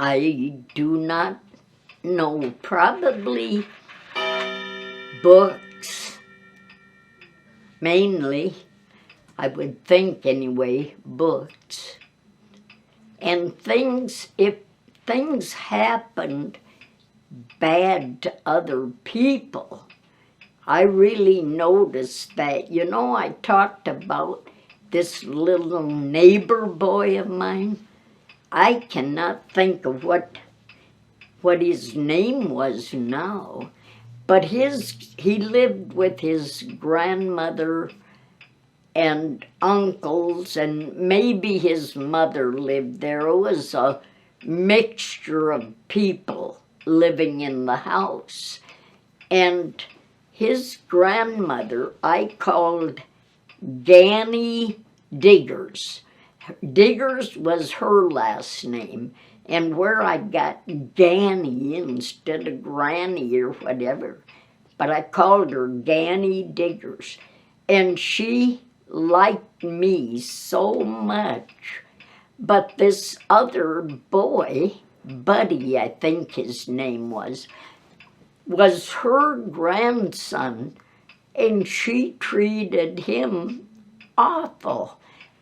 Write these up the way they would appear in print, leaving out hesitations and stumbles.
I do not know. Probably books, mainly. I would think anyway, books. And things, if things happened bad to other people, I really noticed that. You know, I talked about this little neighbor boy of mine. I cannot think of what his name was now, but he lived with his grandmother and uncles, and maybe his mother lived there. It was a mixture of people living in the house. And his grandmother I called Ganny Diggers. Diggers was her last name, and where I got Ganny instead of Granny or whatever, but I called her Ganny Diggers. And she liked me so much. But this other boy, Buddy, I think his name was her grandson, and she treated him awful.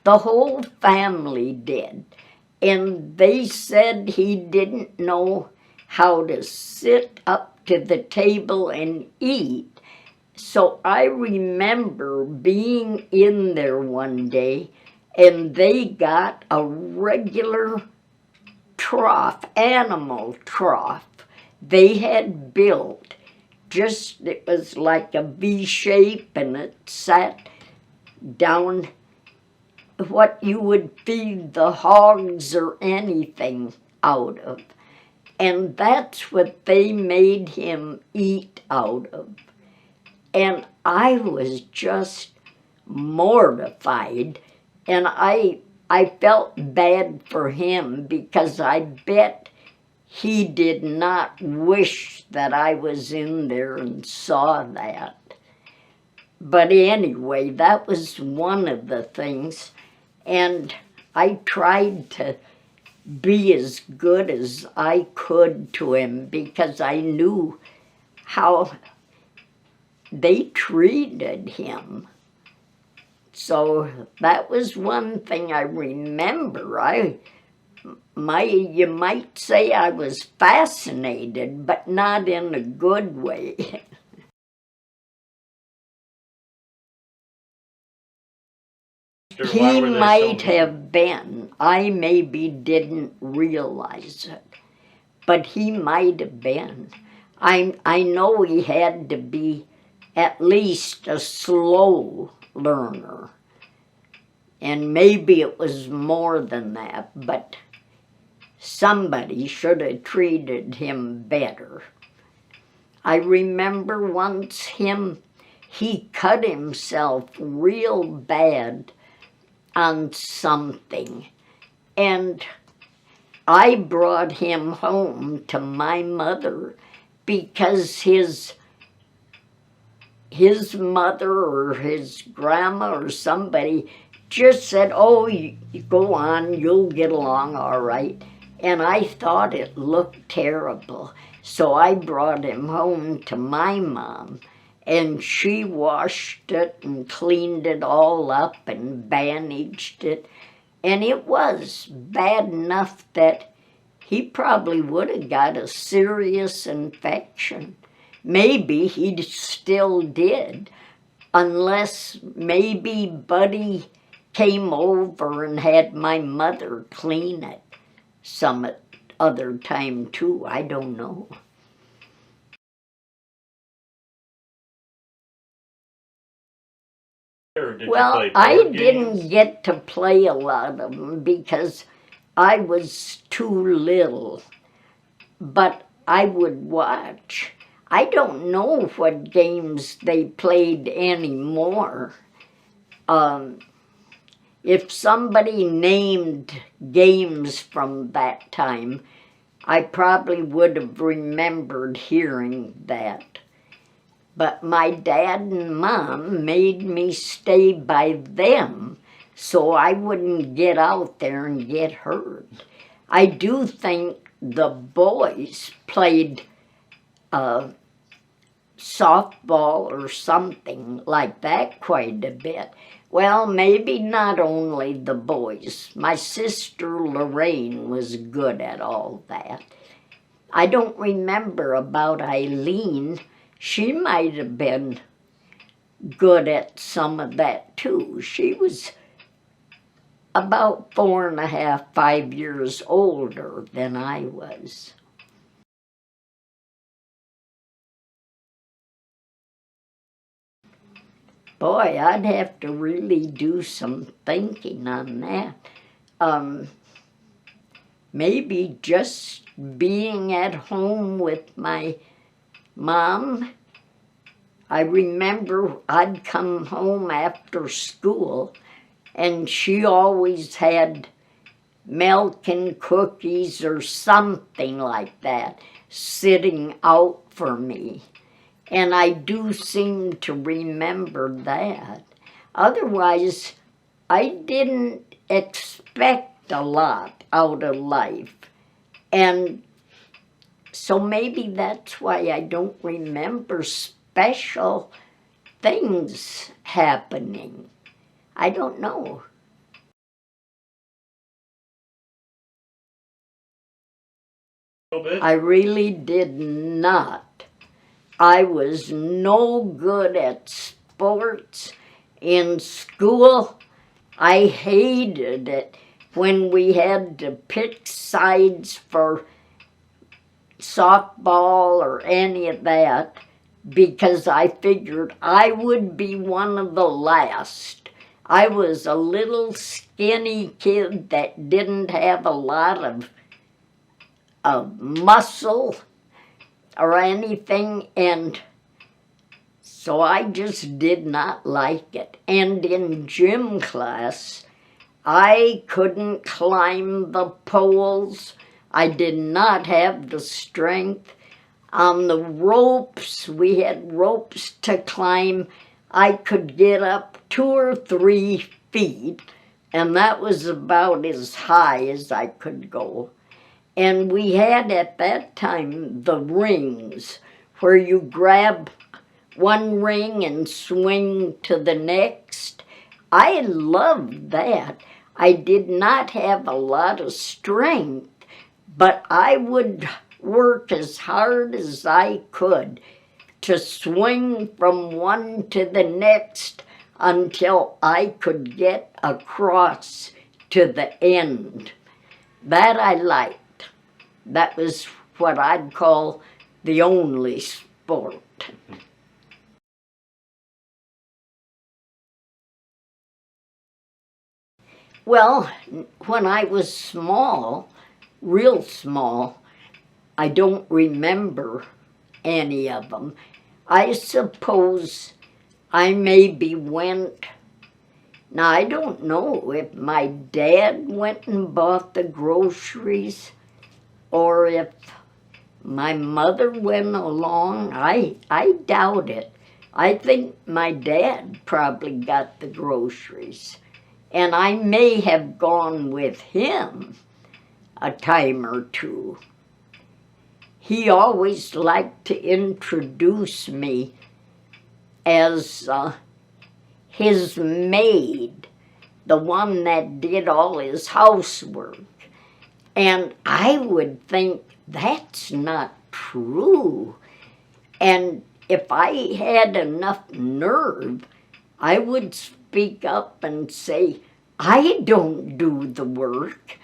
The whole family did. And they said he didn't know how to sit up to the table and eat. So I remember being in there one day, and they got a regular trough, animal trough, they had built. It was like a V shape, and it sat down what you would feed the hogs or anything out of. And that's what they made him eat out of. And I was just mortified, and I felt bad for him, because I bet he did not wish that I was in there and saw that. But anyway, that was one of the things, and I tried to be as good as I could to him, because I knew how they treated him. So that was one thing I remember. You might say I was fascinated, but not in a good way. He might have been. I maybe didn't realize it, but he might have been. I know he had to be at least a slow learner, and maybe it was more than that, but somebody should have treated him better. I remember once he cut himself real bad on something, and I brought him home to my mother, because his mother or his grandma or somebody just said, "Oh, you go on, you'll get along all right." And I thought it looked terrible. So I brought him home to my mom, and she washed it and cleaned it all up and bandaged it. And it was bad enough that he probably would have got a serious infection. Maybe he still did, unless maybe Buddy came over and had my mother clean it some other time too. I don't know. Well, I didn't get to play a lot of them because I was too little, but I would watch. I don't know what games they played anymore. If somebody named games from that time, I probably would have remembered hearing that. But my dad and mom made me stay by them so I wouldn't get out there and get hurt. I do think the boys played softball or something like that quite a bit. Well, maybe not only the boys. My sister Lorraine was good at all that. I don't remember about Eileen. She might have been good at some of that too. She was about 4.5, 5 years older than I was. Boy, I'd have to really do some thinking on that. Maybe just being at home with my mom. I remember I'd come home after school and she always had milk and cookies or something like that sitting out for me. And I do seem to remember that. Otherwise, I didn't expect a lot out of life. And so maybe that's why I don't remember special things happening. I don't know. I really did not. I was no good at sports. In school, I hated it when we had to pick sides for softball or any of that, because I figured I would be one of the last. I was a little skinny kid that didn't have a lot of muscle or anything, and so I just did not like it. And in gym class, I couldn't climb the poles. I did not have the strength. On the ropes, we had ropes to climb. I could get up 2 or 3 feet, and that was about as high as I could go. And we had at that time the rings, where you grab one ring and swing to the next. I loved that. I did not have a lot of strength, but I would work as hard as I could to swing from one to the next until I could get across to the end. That I liked. That was what I'd call the only sport. Well, when I was small, real small, I don't remember any of them. I suppose I maybe went, now I don't know if my dad went and bought the groceries or if my mother went along. I doubt it. I think my dad probably got the groceries. And I may have gone with him a time or two. He always liked to introduce me as his maid, the one that did all his housework. And I would think, that's not true. And if I had enough nerve, I would speak up and say, I don't do the work.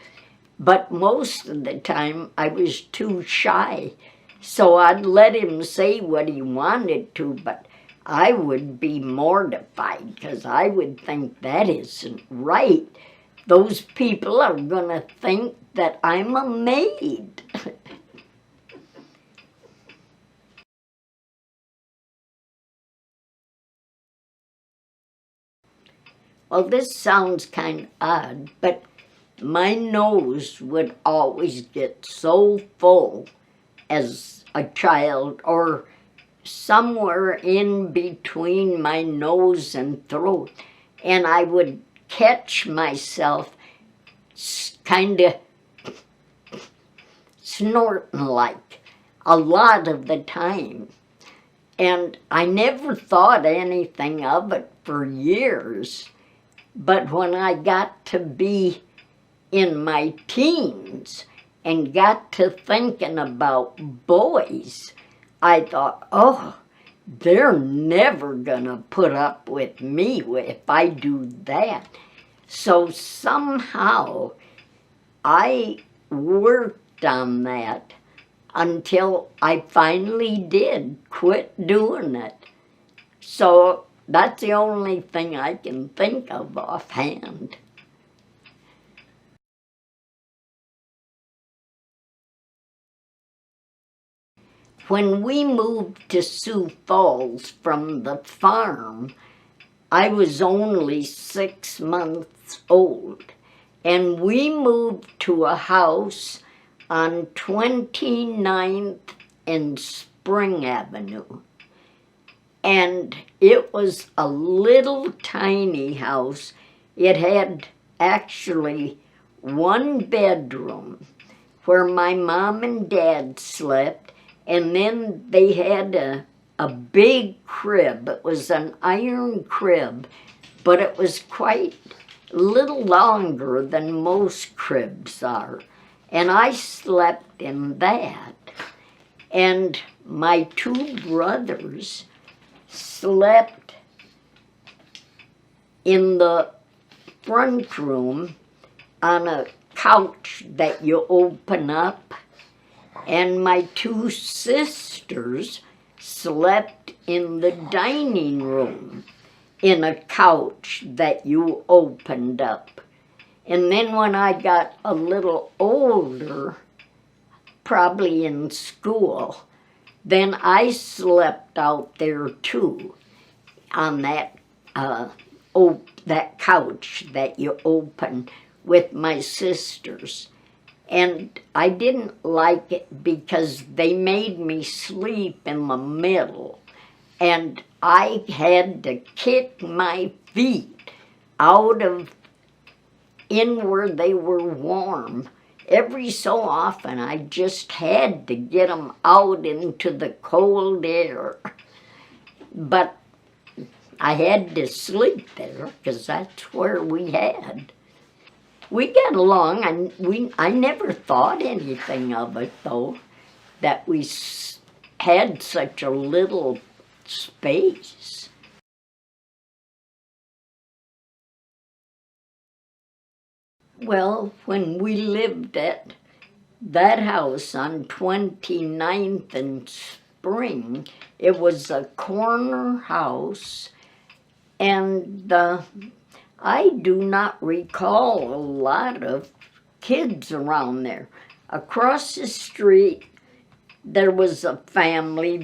But most of the time, I was too shy. So I'd let him say what he wanted to, but I would be mortified because I would think that isn't right. Those people are going to think that I'm a maid. Well, this sounds kind of odd, but my nose would always get so full as a child, or somewhere in between my nose and throat, and I would catch myself kind of snorting like a lot of the time. And I never thought anything of it for years. But when I got to be in my teens and got to thinking about boys, I thought, oh, they're never gonna put up with me if I do that. So somehow I worked on that until I finally did quit doing it. So that's the only thing I can think of offhand. When we moved to Sioux Falls from the farm, I was only 6 months old, and we moved to a house on 29th and Spring Avenue. And it was a little tiny house. It had actually one bedroom where my mom and dad slept, and then they had a big crib. It was an iron crib, but it was quite a little longer than most cribs are. And I slept in that. And my two brothers slept in the front room on a couch that you open up, and my two sisters slept in the dining room in a couch that you opened up. And then when I got a little older, probably in school, then I slept out there too, on that that couch that you open with my sisters. And I didn't like it because they made me sleep in the middle, and I had to kick my feet out of in where they were warm. Every so often, I just had to get them out into the cold air. But I had to sleep there because that's where we had. We got along, and I never thought anything of it, though, that we had such a little space. Well, when we lived at that house on 29th and Spring, it was a corner house, and I do not recall a lot of kids around there. Across the street, there was a family.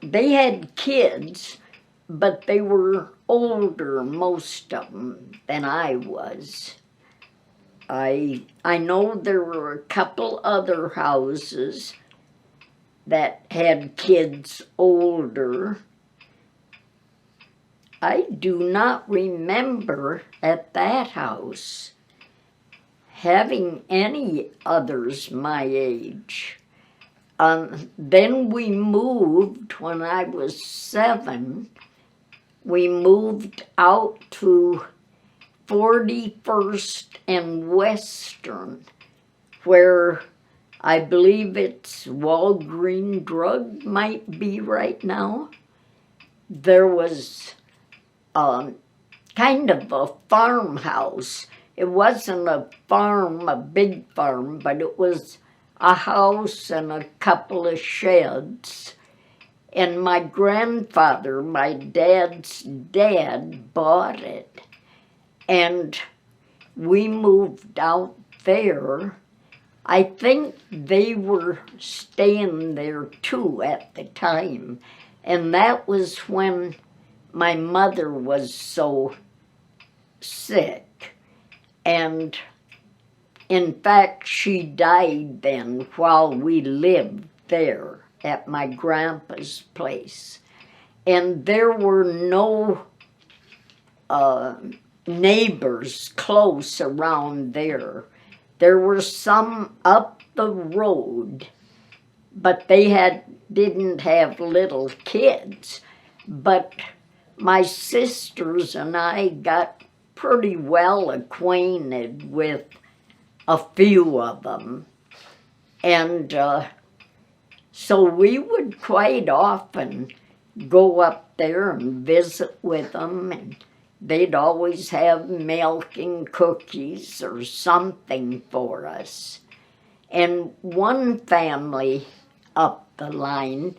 They had kids, but they were older, most of them, than I was. I know there were a couple other houses that had kids older. I do not remember at that house having any others my age. Then we moved when I was 7. We moved out to 41st and Western, where I believe it's Walgreen Drug might be right now. There was kind of a farmhouse. It wasn't a farm, a big farm, but it was a house and a couple of sheds. And my grandfather, my dad's dad, bought it. And we moved out there. I think they were staying there too at the time. And that was when my mother was so sick. And in fact, she died then while we lived there at my grandpa's place. And there were no neighbors close around there. There were some up the road, but they didn't have little kids. But my sisters and I got pretty well acquainted with a few of them. And so we would quite often go up there and visit with them, and they'd always have milk and cookies or something for us. And one family up the line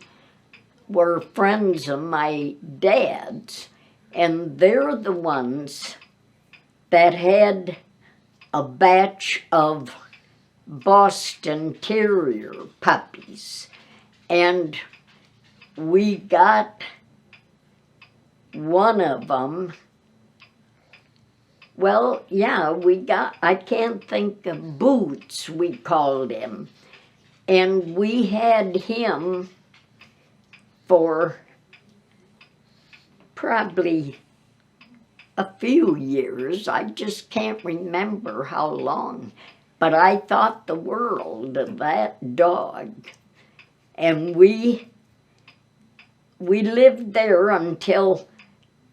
were friends of my dad's, and they're the ones that had a batch of Boston Terrier puppies. And we got one of them. Well, yeah, I can't think of Boots, we called him. And we had him for probably a few years. I just can't remember how long. But I thought the world of that dog. And we lived there until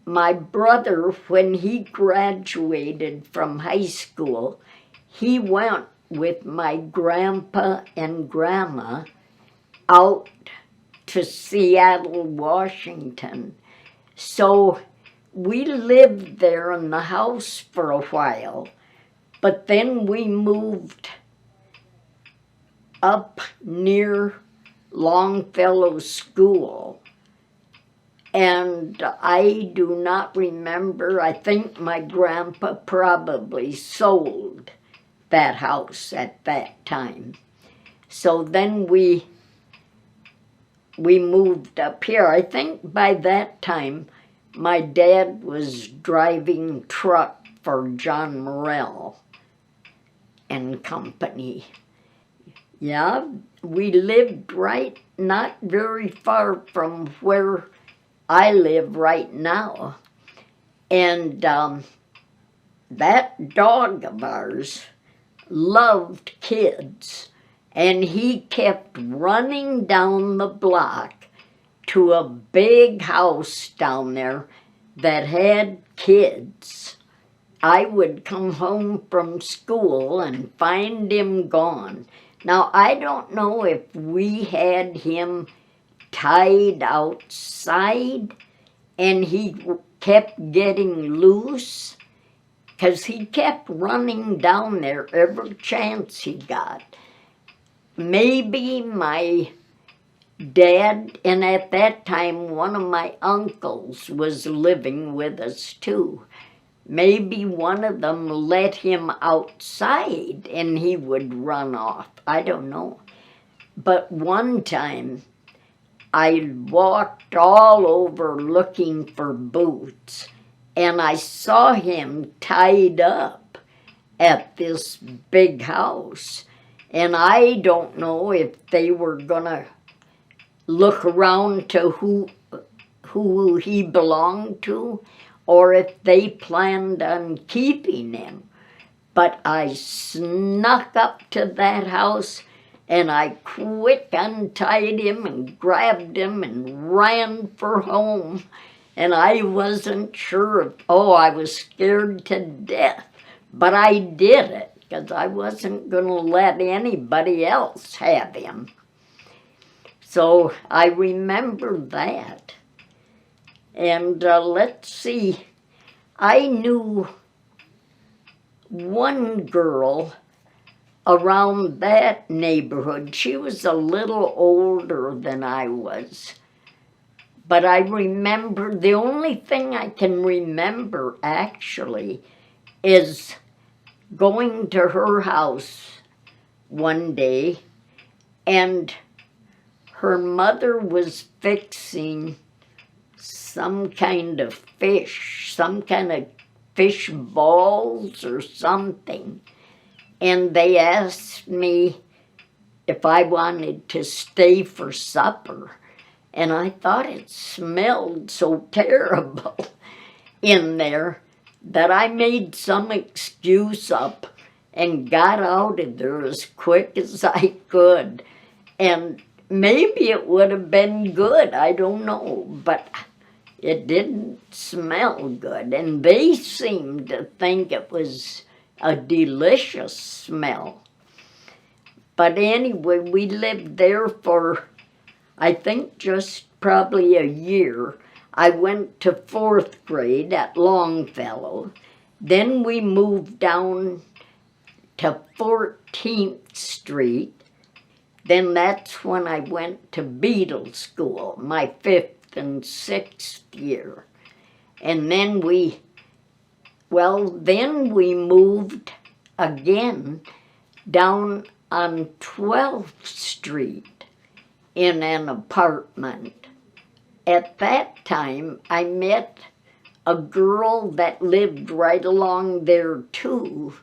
my brother, when he graduated from high school, he went with my grandpa and grandma out to Seattle, Washington. So we lived there in the house for a while, but then we moved up near Longfellow School. And I do not remember, I think my grandpa probably sold that house at that time. So then we moved up here. I think by that time, my dad was driving truck for John Morrell and Company. Yeah, we lived not very far from where I live right now. And that dog of ours loved kids. And he kept running down the block to a big house down there that had kids. I would come home from school and find him gone. Now, I don't know if we had him tied outside and he kept getting loose, because he kept running down there every chance he got. Maybe my dad, and at that time one of my uncles was living with us too. Maybe one of them let him outside and he would run off. I don't know. But one time I walked all over looking for Boots, and I saw him tied up at this big house. And I don't know if they were gonna look around to who he belonged to, or if they planned on keeping him. But I snuck up to that house, and I quick untied him and grabbed him and ran for home. And I wasn't sure I was scared to death. But I did it, because I wasn't going to let anybody else have him. So I remember that. And let's see, I knew one girl around that neighborhood. She was a little older than I was. But I remember, the only thing I can remember actually is going to her house one day, and her mother was fixing some kind of fish balls or something. And they asked me if I wanted to stay for supper. And I thought it smelled so terrible in there that I made some excuse up and got out of there as quick as I could. And maybe it would have been good, I don't know, but it didn't smell good. And they seemed to think it was a delicious smell. But anyway, we lived there for, I think, just probably a year. I went to 4th grade at Longfellow. Then we moved down to 14th Street. Then that's when I went to Beadle School, my 5th and 6th year. And then then we moved again down on 12th Street in an apartment. At that time, I met a girl that lived right along there too.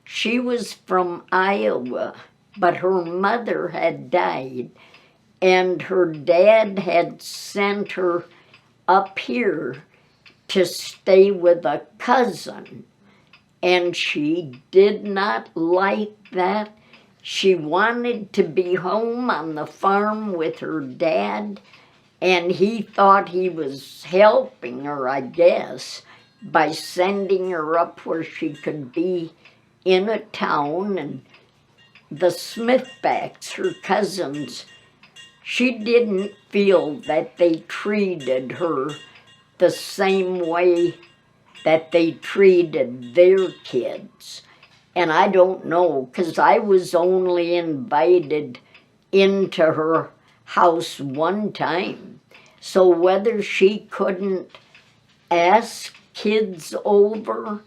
She was from Iowa, but her mother had died, and her dad had sent her up here to stay with a cousin, and she did not like that. She wanted to be home on the farm with her dad, and he thought he was helping her, I guess, by sending her up where she could be in a town. And the Smithbacks, her cousins, she didn't feel that they treated her the same way that they treated their kids. And I don't know, because I was only invited into her house one time. So whether she couldn't ask kids over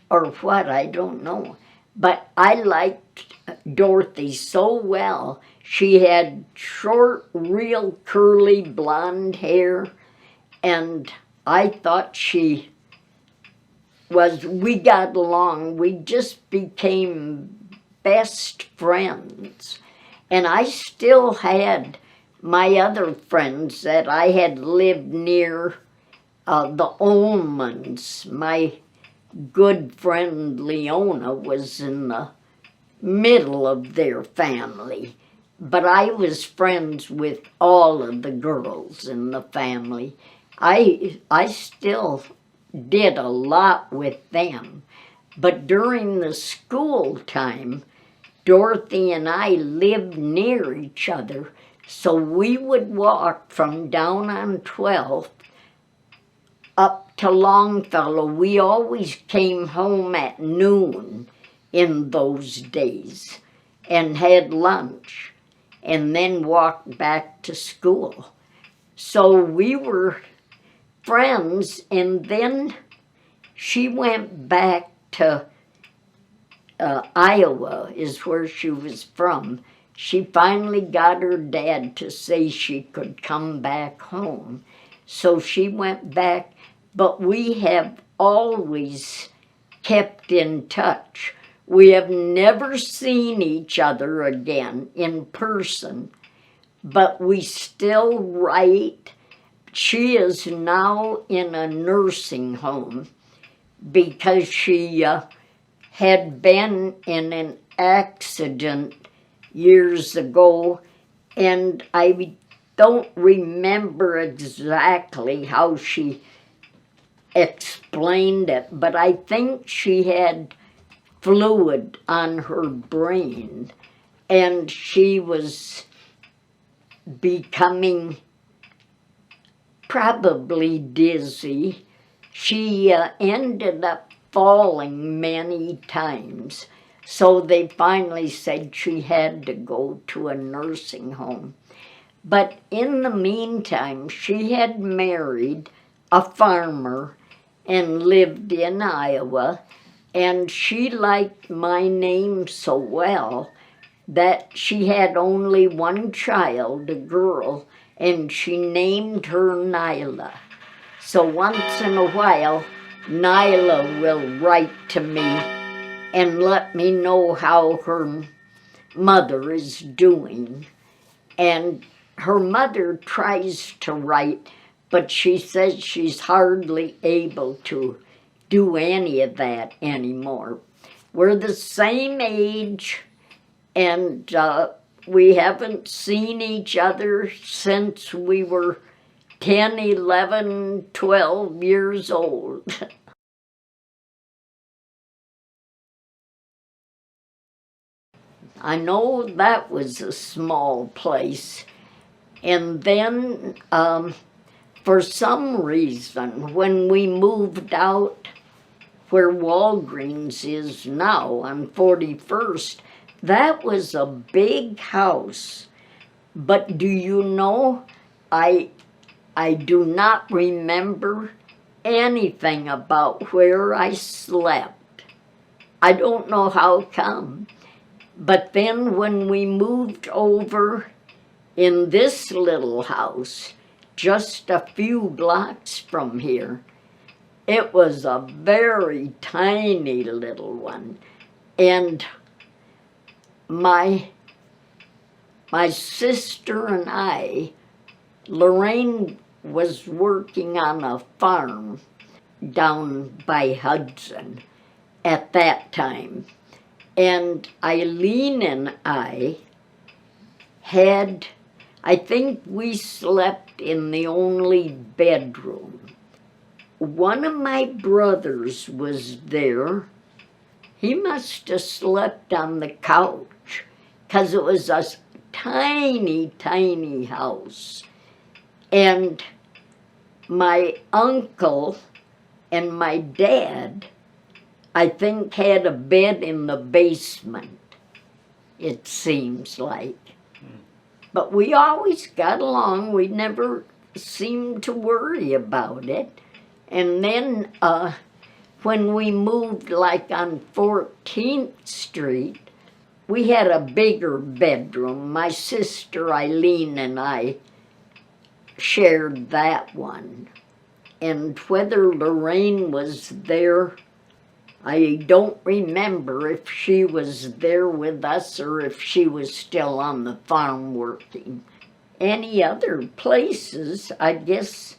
or what, I don't know. But I liked Dorothy so well. She had short, real curly blonde hair, and I thought we got along. We just became best friends. And I still had my other friends that I had lived near, the Ullmans. My good friend Leona was in the middle of their family. But I was friends with all of the girls in the family. I still did a lot with them. But during the school time, Dorothy and I lived near each other, so we would walk from down on 12th up to Longfellow. We always came home at noon in those days and had lunch and then walked back to school. So we were friends, and then she went back to Iowa, is where she was from. She finally got her dad to say she could come back home. So she went back, but we have always kept in touch. We have never seen each other again in person, but we still write. She is now in a nursing home because she had been in an accident years ago, and I don't remember exactly how she explained it, but I think she had fluid on her brain, and she was becoming probably dizzy. She ended up falling many times, so they finally said she had to go to a nursing home. But in the meantime, she had married a farmer and lived in Iowa, and she liked my name so well that she had only one child, a girl, and she named her Nyla. So once in a while, Nyla will write to me and let me know how her mother is doing. And her mother tries to write, but she says she's hardly able to do any of that anymore. we're the same age, and we haven't seen each other since we were 10, 11, 12 years old. I know that was a small place. And then, for some reason, when we moved out where Walgreens is now on 41st, that was a big house. But do you know, I do not remember anything about where I slept. I don't know how come. But then when we moved over in this little house, just a few blocks from here, it was a very tiny little one. And my sister and I, Lorraine was working on a farm down by Hudson at that time. And Eileen and I think we slept in the only bedroom. One of my brothers was there. He must have slept on the couch, because it was a tiny, tiny house. And my uncle and my dad, I think, had a bed in the basement, it seems like. But we always got along. We never seemed to worry about it. And then when we moved like on 14th Street, we had a bigger bedroom. My sister Eileen and I shared that one. And whether Lorraine was there, I don't remember if she was there with us or if she was still on the farm working. Any other places, I guess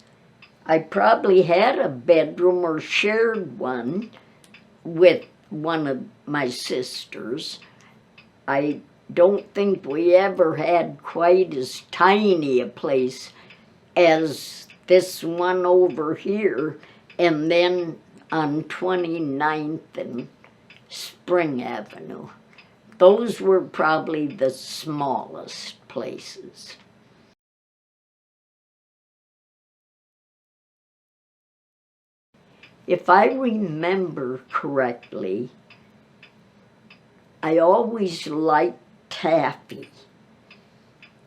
I probably had a bedroom or shared one with one of my sisters. I don't think we ever had quite as tiny a place as this one over here, and then on 29th and Spring Avenue. Those were probably the smallest places. If I remember correctly, I always liked taffy.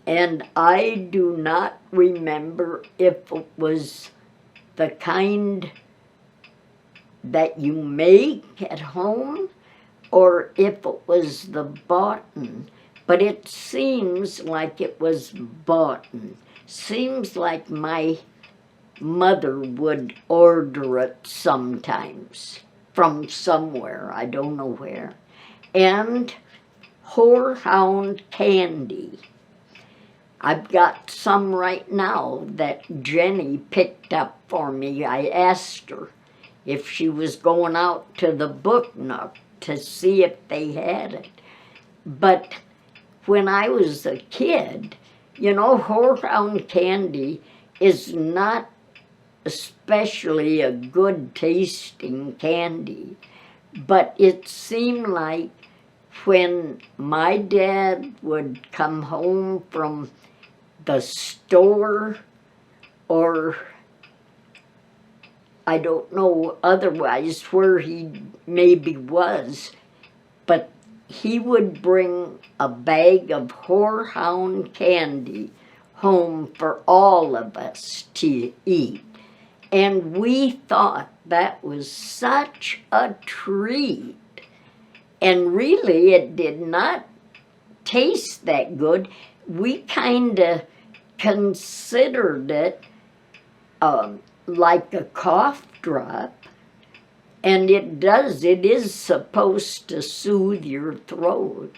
And I do not remember if it was the kind that you make at home or if it was the boughten. But it seems like it was boughten. Seems like my mother would order it sometimes from somewhere, I don't know where. And horehound candy. I've got some right now that Jenny picked up for me. I asked her if she was going out to the Book Nook to see if they had it. But when I was a kid, you know, horehound candy is not especially a good tasting candy. But it seemed like when my dad would come home from the store, or I don't know otherwise where he maybe was, but he would bring a bag of horehound candy home for all of us to eat. And we thought that was such a treat. And really, it did not taste that good. We kind of considered it like a cough drop. And it is supposed to soothe your throat.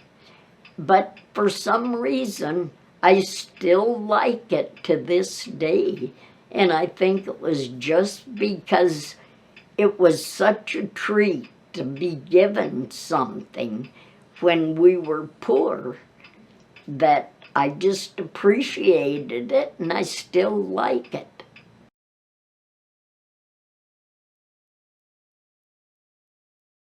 But for some reason, I still like it to this day. And I think it was just because it was such a treat to be given something when we were poor, that I just appreciated it and I still like it.